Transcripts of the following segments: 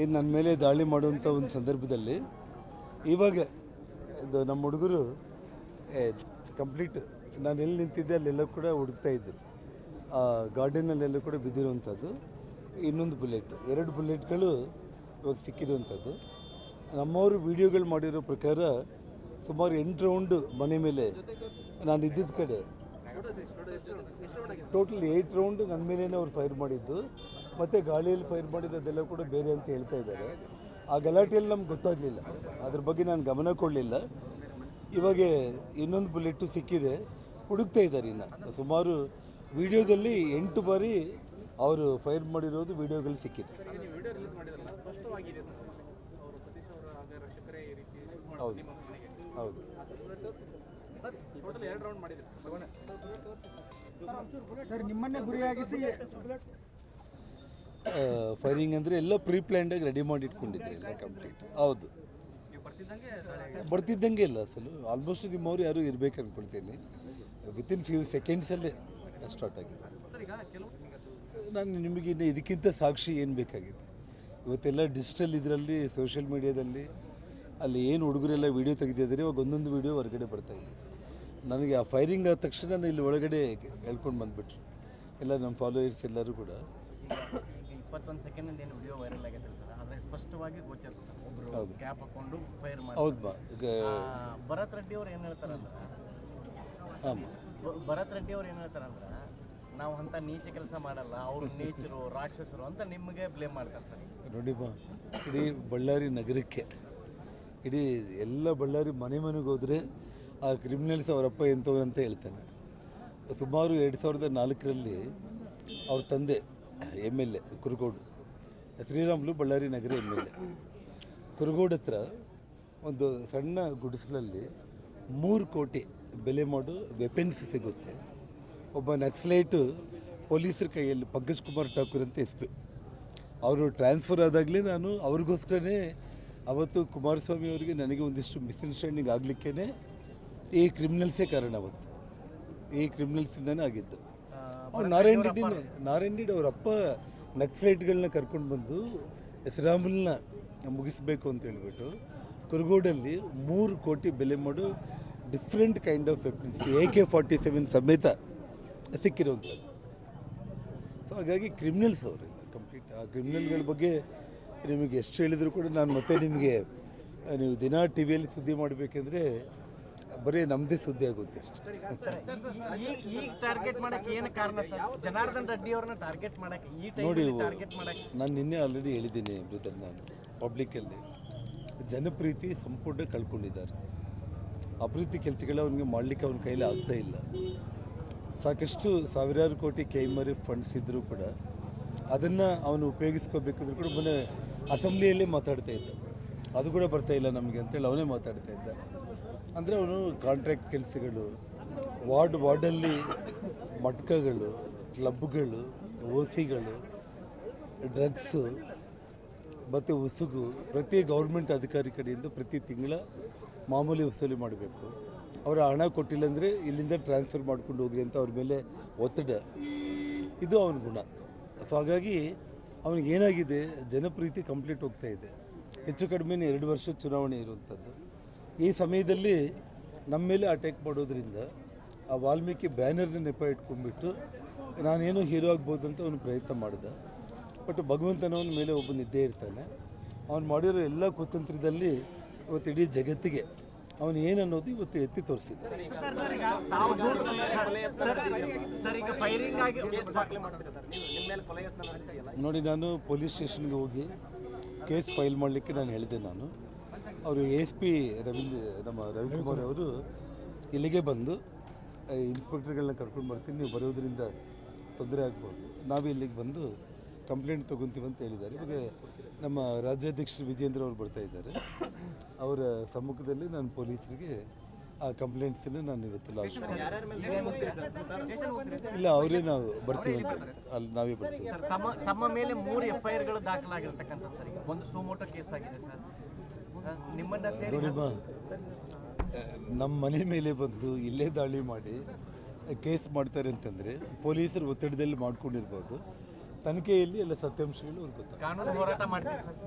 ಏನು ನನ್ನ ಮೇಲೆ ದಾಳಿ ಮಾಡುವಂಥ ಒಂದು ಸಂದರ್ಭದಲ್ಲಿ ಇವಾಗ ಇದು ನಮ್ಮ ಹುಡುಗರು ಕಂಪ್ಲೀಟ್ ನಾನು ಎಲ್ಲಿ ನಿಂತಿದ್ದೆ ಅಲ್ಲೆಲ್ಲ ಕೂಡ ಹುಡುಕ್ತಾ ಇದ್ದರು. ಗಾರ್ಡನ್ನಲ್ಲೆಲ್ಲ ಕೂಡ ಬಿದ್ದಿರುವಂಥದ್ದು. ಇನ್ನೊಂದು ಬುಲೆಟ್, 2 ಬುಲೆಟ್ಗಳು ಇವಾಗ ಸಿಕ್ಕಿರುವಂಥದ್ದು. ನಮ್ಮವರು ವೀಡಿಯೋಗಳು ಮಾಡಿರೋ ಪ್ರಕಾರ ಸುಮಾರು 8 ರೌಂಡ್ ಮನೆ ಮೇಲೆ ನಾನು ಇದ್ದಿದ್ದ ಕಡೆ ಟೋಟಲ್ 8 ರೌಂಡ್ ನನ್ನ ಮೇಲೇ ಅವ್ರು ಫೈರ್ ಮಾಡಿದ್ದು, ಮತ್ತು ಗಾಳಿಯಲ್ಲಿ ಫೈರ್ ಮಾಡಿದ್ದೆಲ್ಲ ಕೂಡ ಬೇರೆ ಅಂತ ಹೇಳ್ತಾ ಇದ್ದಾರೆ. ಆ ಗಲಾಟೆಯಲ್ಲಿ ನಮ್ಗೆ ಗೊತ್ತಾಗಲಿಲ್ಲ, ಅದ್ರ ಬಗ್ಗೆ ನಾನು ಗಮನ ಕೊಡಲಿಲ್ಲ. ಇವಾಗ ಇನ್ನೊಂದು ಬುಲೆಟ್ಟು ಸಿಕ್ಕಿದೆ, ಹುಡುಕ್ತಾ ಇದ್ದಾರೆ. ಇನ್ನು ಸುಮಾರು ವಿಡಿಯೋದಲ್ಲಿ 8 ಬಾರಿ ಅವರು ಫೈರ್ ಮಾಡಿರೋದು ವಿಡಿಯೋಗಳು ಸಿಕ್ಕಿದೆ. ಹೌದು ಹೌದು. ನಿಮ್ಮನ್ನೇ ಗುರಿಯಾಗಿಸಿ ಫೈರಿಂಗ್ ಅಂದರೆ ಎಲ್ಲ ಪ್ರೀ ಪ್ಲ್ಯಾಂಡಾಗಿ ರೆಡಿ ಮಾಡಿ ಇಟ್ಕೊಂಡಿದ್ದೆ ಎಲ್ಲ ಕಂಪ್ಲೀಟ್. ಹೌದು, ಬರ್ತಿದ್ದಂಗೆ ಇಲ್ಲ ಅಸಲು. ಆಲ್ಮೋಸ್ಟ್ ನಿಮ್ಮವ್ರು ಯಾರು ಇರಬೇಕು ಅಂದ್ಕೊಳ್ತೀನಿ. ವಿತಿನ್ ಫ್ಯೂ ಸೆಕೆಂಡ್ಸಲ್ಲೇ ಸ್ಟಾರ್ಟ್ ಆಗಿದೆ. ನಾನು ನಿಮಗೆ ಇನ್ನು ಇದಕ್ಕಿಂತ ಸಾಕ್ಷಿ ಏನು ಬೇಕಾಗಿದೆ? ಇವತ್ತೆಲ್ಲ ಡಿಜಿಟಲ್ ಇದರಲ್ಲಿ ಸೋಷಿಯಲ್ ಮೀಡಿಯಾದಲ್ಲಿ ಅಲ್ಲಿ ಏನು ಹುಡುಗರೆಲ್ಲ ವೀಡಿಯೋ ತೆಗೆದಿದ್ದಾರೆ, ಇವಾಗ ಒಂದೊಂದು ವೀಡಿಯೋ ಹೊರಗಡೆ ಬರ್ತಾಯಿದೆ. ನನಗೆ ಆ ಫೈರಿಂಗ್ ಆದ ತಕ್ಷಣ ನಾನು ಇಲ್ಲಿ ಒಳಗಡೆ ಹೇಳ್ಕೊಂಡು ಬಂದುಬಿಟ್ರು ಎಲ್ಲ ನಮ್ಮ ಫಾಲೋಯರ್ಸ್ ಎಲ್ಲರೂ ಕೂಡ. 21 ಸೆಕೆಂಡ್ ಏನು ವಿಡಿಯೋ ವೈರಲ್ ಆಗಿದೆ ಸರ್, ಆದರೆ ಸ್ಪಷ್ಟವಾಗಿ ಗೋಚರಿಸ್ತಾರೆ. ಒಬ್ಬರು ಕ್ಯಾಪ್ ಹಾಕೊಂಡು ಫೈರ್ ಮಾಡಿ. ಹೌದಾ? ಈಗ ಭರತ್ ರೆಡ್ಡಿ ಅವ್ರು ಏನು ಹೇಳ್ತಾರಂದ್ರೆ, ಭರತ್ ರೆಡ್ಡಿ ಅವ್ರು ಏನು ಹೇಳ್ತಾರಂದ್ರೆ, ನಾವು ಅಂತ ನೀಚ ಕೆಲಸ ಮಾಡಲ್ಲ, ಅವರು ನೀಚರು ರಾಕ್ಷಸರು ಅಂತ ನಿಮಗೆ ಬ್ಲೇಮ್ ಮಾಡ್ತಾರೆ. ನೋಡಿಮ್ಮ, ಇಡೀ ಬಳ್ಳಾರಿ ನಗರಕ್ಕೆ, ಇಡೀ ಎಲ್ಲ ಬಳ್ಳಾರಿ ಮನೆಗೆ ಹೋದರೆ ಆ ಕ್ರಿಮಿನಲ್ಸ್ ಅವರಪ್ಪ ಎಂಥವ್ರು ಅಂತ ಹೇಳ್ತಾನೆ. ಸುಮಾರು 2004ರಲ್ಲಿ ಅವ್ರ ತಂದೆ MLA ಕುರುಗೋಡು ಶ್ರೀರಾಮುಲು, ಬಳ್ಳಾರಿ ನಗರ MLA. ಕುರುಗೋಡು ಹತ್ರ ಒಂದು ಸಣ್ಣ ಗುಡಿಸಲಲ್ಲಿ 3 ಕೋಟಿ ಬೆಲೆ ಮಾಡೋ ವೆಪನ್ಸ್ ಸಿಗುತ್ತೆ. ಒಬ್ಬ ನಕ್ಸಲೈಟು ಪೊಲೀಸರ ಕೈಯಲ್ಲಿ ಪಂಕಜ್ ಕುಮಾರ್ ಠಾಕೂರ್ ಅಂತ SP, ಅವರು ಟ್ರಾನ್ಸ್ಫರ್ ಆದಾಗಲೇ ನಾನು ಅವ್ರಿಗೋಸ್ಕರನೇ ಅವತ್ತು ಕುಮಾರಸ್ವಾಮಿ ಅವರಿಗೆ ನನಗೆ ಒಂದಿಷ್ಟು ಮಿಸ್ಅಂಡರ್ಸ್ಟ್ಯಾಂಡಿಂಗ್ ಆಗಲಿಕ್ಕೇ ಈ ಕ್ರಿಮಿನಲ್ಸೇ ಕಾರಣ. ಅವತ್ತು ಈ ಕ್ರಿಮಿನಲ್ಸಿಂದನೇ ಆಗಿದ್ದು. ಅವ್ರು ನಾರಾಯಣ್ ರೆಡ್ಡಿ ಅವರಪ್ಪ ನಕ್ಸಲೈಟ್ಗಳನ್ನ ಕರ್ಕೊಂಡು ಬಂದು ಶ್ರೀರಾಮುಲನ್ನ ಮುಗಿಸ್ಬೇಕು ಅಂತ ಹೇಳ್ಬಿಟ್ಟು ಕುರುಗೋಡಲ್ಲಿ 3 ಕೋಟಿ ಬೆಲೆ ಮಾಡೋ different kind of weapons AK-47 ಸಮೇತ ಸಿಕ್ಕಿರುವಂಥದ್ದು. ಸೊ ಹಾಗಾಗಿ ಕ್ರಿಮಿನಲ್ಸ್ ಅವರೆಲ್ಲ ಕಂಪ್ಲೀಟ್. ಆ ಕ್ರಿಮಿನಲ್ಗಳ ಬಗ್ಗೆ ನಿಮಗೆ ಎಷ್ಟು ಹೇಳಿದ್ರು ಕೂಡ ನಾನು ಮತ್ತೆ ನಿಮಗೆ, ನೀವು ದಿನ TV ಯಲ್ಲಿ ಸುದ್ದಿ ಮಾಡಬೇಕೆಂದ್ರೆ ಬರೀ ನಮ್ಮದೇ ಸುದ್ದಿ ಆಗುತ್ತೆ ಅಷ್ಟೇ. ಈಗ ಟಾರ್ಗೆಟ್ ಮಾಡಕ್ಕೆ ಏನು ಕಾರಣ ಸರ್? ಜನಾರ್ದನ್ ರೆಡ್ಡಿ ಅವ್ರನ್ನ ಟಾರ್ಗೆಟ್ ಮಾಡಕ್ಕೆ ಈ ನೋಡಿ, ಟಾರ್ಗೆಟ್ ಮಾಡಕ್ಕೆ ನಾನು ನಿನ್ನೆ ಆಲ್ರೆಡಿ ಹೇಳಿದ್ದೀನಿ ಬ್ರದರ್, ನಾನು ಪಬ್ಲಿಕ್ಕಲ್ಲಿ ಜನಪ್ರೀತಿ ಸಂಪೂರ್ಣ ಕಳ್ಕೊಂಡಿದ್ದಾರೆ. ಅಭಿವೃದ್ಧಿ ಕೆಲಸಗಳು ಅವನಿಗೆ ಮಾಡಲಿಕ್ಕೆ ಅವನ ಕೈಲಿ ಆಗ್ತಾ ಇಲ್ಲ. ಸಾಕಷ್ಟು ಸಾವಿರಾರು ಕೋಟಿ KMRF ಫಂಡ್ಸ್ ಇದ್ದರೂ ಕೂಡ ಅದನ್ನು ಅವನು ಉಪಯೋಗಿಸ್ಕೋಬೇಕಾದ್ರೂ ಕೂಡ ಮೊನ್ನೆ ಅಸೆಂಬ್ಲಿಯಲ್ಲೇ ಮಾತಾಡ್ತಾ ಇದ್ದ, ಅದು ಕೂಡ ಬರ್ತಾ ಇಲ್ಲ ನಮಗೆ ಅಂತೇಳಿ ಅವನೇ ಮಾತಾಡ್ತಾ ಇದ್ದ. ಅಂದರೆ ಅವನು ಕಾಂಟ್ರಾಕ್ಟ್ ಕೆಲಸಗಳು, ವಾರ್ಡಲ್ಲಿ ಮಟ್ಕಗಳು, ಕ್ಲಬ್ಗಳು, OCಗಳು, ಡ್ರಗ್ಸು ಮತ್ತು ಉಸುಗು ಪ್ರತಿ ಗೌರ್ಮೆಂಟ್ ಅಧಿಕಾರಿ ಕಡೆಯಿಂದ ಪ್ರತಿ ತಿಂಗಳ ಮಾಮೂಲಿ ವಸೂಲಿ ಮಾಡಬೇಕು. ಅವರ ಹಣ ಕೊಟ್ಟಿಲ್ಲ ಅಂದರೆ ಇಲ್ಲಿಂದ ಟ್ರಾನ್ಸ್ಫರ್ ಮಾಡ್ಕೊಂಡು ಹೋಗ್ರಿ ಅಂತ ಅವ್ರ ಮೇಲೆ ಒತ್ತಡ, ಇದು ಅವನ ಗುಣ. ಸೊ ಹಾಗಾಗಿ ಅವನಿಗೆ ಏನಾಗಿದೆ, ಜನಪ್ರೀತಿ ಕಂಪ್ಲೀಟ್ ಹೋಗ್ತಾ ಇದೆ. ಹೆಚ್ಚು ಕಡಿಮೆ 2 ವರ್ಷ ಚುನಾವಣೆ ಇರುವಂಥದ್ದು. ಈ ಸಮಯದಲ್ಲಿ ನಮ್ಮ ಮೇಲೆ ಅಟ್ಯಾಕ್ ಮಾಡೋದ್ರಿಂದ ಆ ವಾಲ್ಮೀಕಿ ಬ್ಯಾನರ್ನ ನೆಪ ಇಟ್ಕೊಂಡ್ಬಿಟ್ಟು ನಾನೇನೋ ಹೀರೋ ಆಗ್ಬೋದು ಅಂತ ಅವನು ಪ್ರಯತ್ನ ಮಾಡಿದ. ಬಟ್ ಭಗವಂತನವನ ಮೇಲೆ ಒಬ್ಬ ಇದ್ದೇ ಇರ್ತಾನೆ. ಅವನು ಮಾಡಿರೋ ಎಲ್ಲ ಕುತಂತ್ರದಲ್ಲಿ ಇವತ್ತು ಇಡೀ ಜಗತ್ತಿಗೆ ಅವನು ಏನನ್ನೋದು ಇವತ್ತು ಎತ್ತಿ ತೋರಿಸಿದ್ದ. ನೋಡಿ, ನಾನು ಪೊಲೀಸ್ ಸ್ಟೇಷನ್ಗೆ ಹೋಗಿ ಕೇಸ್ ಫೈಲ್ ಮಾಡಲಿಕ್ಕೆ ನಾನು ಹೇಳಿದೆ. ಅವರು ASP ನಮ್ಮ ರವಿಕುಮಾರ್ ಅವರು ಇಲ್ಲಿಗೆ ಬಂದು ಇನ್ಸ್ಪೆಕ್ಟರ್ಗಳನ್ನ ಕರ್ಕೊಂಡು ಬರ್ತೀನಿ, ನೀವು ಬರೋದ್ರಿಂದ ತೊಂದರೆ ಆಗ್ಬೋದು, ನಾವು ಇಲ್ಲಿಗೆ ಬಂದು ಕಂಪ್ಲೇಂಟ್ ತೊಗೊತೀವಿ ಅಂತ ಹೇಳಿದ್ದಾರೆ. ಇವಾಗ ನಮ್ಮ ರಾಜ್ಯಾಧ್ಯಕ್ಷರು ವಿಜೇಂದ್ರ ಅವರು ಬರ್ತಾ ಇದ್ದಾರೆ. ಅವರ ಸಮ್ಮುಖದಲ್ಲಿ ನಾನು ಪೊಲೀಸರಿಗೆ ಆ ಕಂಪ್ಲೇಂಟ್ಸನ್ನು ನಾನು ಇವತ್ತು ಲಾಂಚ್ ಇಲ್ಲ, ಅವರೇ ನಾವು ಬರ್ತೀವಿ ಅಂತ ಅಲ್ಲಿ ನಾವೇ ಬರ್ತೀವಿ. ತಮ್ಮ ಮೇಲೆ 3 FIRಗಳು ದಾಖಲಾಗಿರ್ತಕ್ಕಂಥ ಸರ್, ಒಂದು ಸುಮೋಟೋ ಕೇಸ್ ಆಗಿದೆ ಸರ್. ನೋಡಿಮ್ಮ, ನಮ್ಮ ಮನೆ ಮೇಲೆ ಬಂದು ಇಲ್ಲೇ ದಾಳಿ ಮಾಡಿ ಕೇಸ್ ಮಾಡ್ತಾರೆ ಅಂತಂದರೆ ಪೊಲೀಸರು ಒತ್ತಡದಲ್ಲಿ ಮಾಡ್ಕೊಂಡಿರ್ಬೋದು. ತನಿಖೆಯಲ್ಲಿ ಎಲ್ಲ ಸತ್ಯಾಂಶಗಳು ಅವ್ರಿಗೆ ಗೊತ್ತಾಗ ಕಾನೂನು ಹೋರಾಟ ಮಾಡ್ತೀವಿ ಸರ್.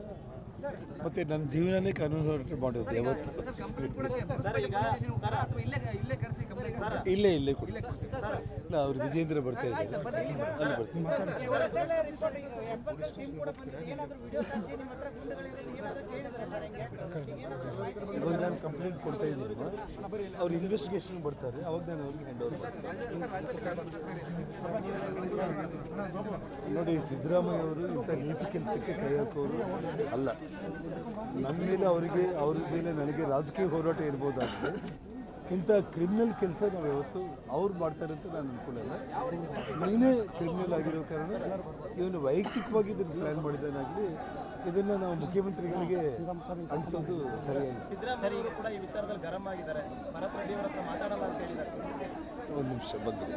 ಮತ್ತು ನನ್ನ ಜೀವನನೇ ಕಾನೂನು ಹೋರಾಟ ಮಾಡೋದು ಯಾವತ್ತು ಇಲ್ಲೇ ಕೊಡಿ ಇಲ್ಲ ಅವ್ರು ವಿಜೇಂದ್ರ ಬರ್ತಾ ಇದ್ದಾರೆ ಅಲ್ಲಿ ಬರ್ತೀನಿ ಇವಾಗ ನಾನು ಕಂಪ್ಲೇಂಟ್ ಕೊಡ್ತಾ ಇದ್ದೀನಿ ಅವ್ರು ಇನ್ವೆಸ್ಟಿಗೇಷನ್ ಬರ್ತಾರೆ ಅವಾಗ ನಾನು ಅವ್ರಿಗೆ ಹ್ಯಾಂಡ್ ಓವರ್ ಮಾಡ್ತೀನಿ ನೋಡಿ ಸಿದ್ದರಾಮಯ್ಯ ಅವರು ಇಂಥ ನೀಚ ಕೆಲಸಕ್ಕೆ ಕೈ ಹಾಕೋರು ಅಲ್ಲ ನಮ್ಮ ಮೇಲೆ ಅವರಿಗೆ ಅವ್ರ ಮೇಲೆ ನನಗೆ ರಾಜಕೀಯ ಹೋರಾಟ ಇರ್ಬೋದಾಗ್ತದೆ ಇಂಥ ಕ್ರಿಮಿನಲ್ ಕೆಲಸ ನಾವು ಯಾವತ್ತು ಅವ್ರು ಮಾಡ್ತಾರೆ ಅಂತ ನಾನು ಅನ್ಕೊಳ್ಳಲ್ಲ ನೀನೇ ಕ್ರಿಮಿನಲ್ ಆಗಿರೋ ಕಾರಣ ಇವನು ವೈಯಕ್ತಿಕವಾಗಿ ಇದನ್ನು ಪ್ಲ್ಯಾನ್ ಮಾಡಿದ್ದಾನಾಗಲಿ ಇದನ್ನು ನಾವು ಮುಖ್ಯಮಂತ್ರಿಗಳಿಗೆ ಅಂಟಿಸೋದು ಸರಿಯಾಗಿ ಒಂದು ನಿಮಿಷ ಬಂದರೆ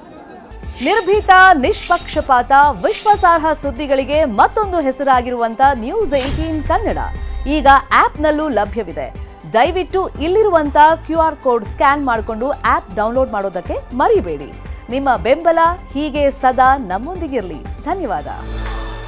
ನಿರ್ಭೀತ ನಿಷ್ಪಕ್ಷಪಾತ ವಿಶ್ವಾಸಾರ್ಹ ಸುದ್ದಿಗಳಿಗೆ ಮತ್ತೊಂದು ಹೆಸರಾಗಿರುವಂತ News18 ಕನ್ನಡ ಈಗ ಆಪ್ನಲ್ಲೂ ಲಭ್ಯವಿದೆ. ದಯವಿಟ್ಟು ಇಲ್ಲಿರುವಂತ QR ಕೋಡ್ ಸ್ಕ್ಯಾನ್ ಮಾಡಿಕೊಂಡು ಆಪ್ ಡೌನ್ಲೋಡ್ ಮಾಡೋದಕ್ಕೆ ಮರಿಬೇಡಿ. ನಿಮ್ಮ ಬೆಂಬಲ ಹೀಗೆ ಸದಾ ನಮ್ಮೊಂದಿಗಿರಲಿ. ಧನ್ಯವಾದ.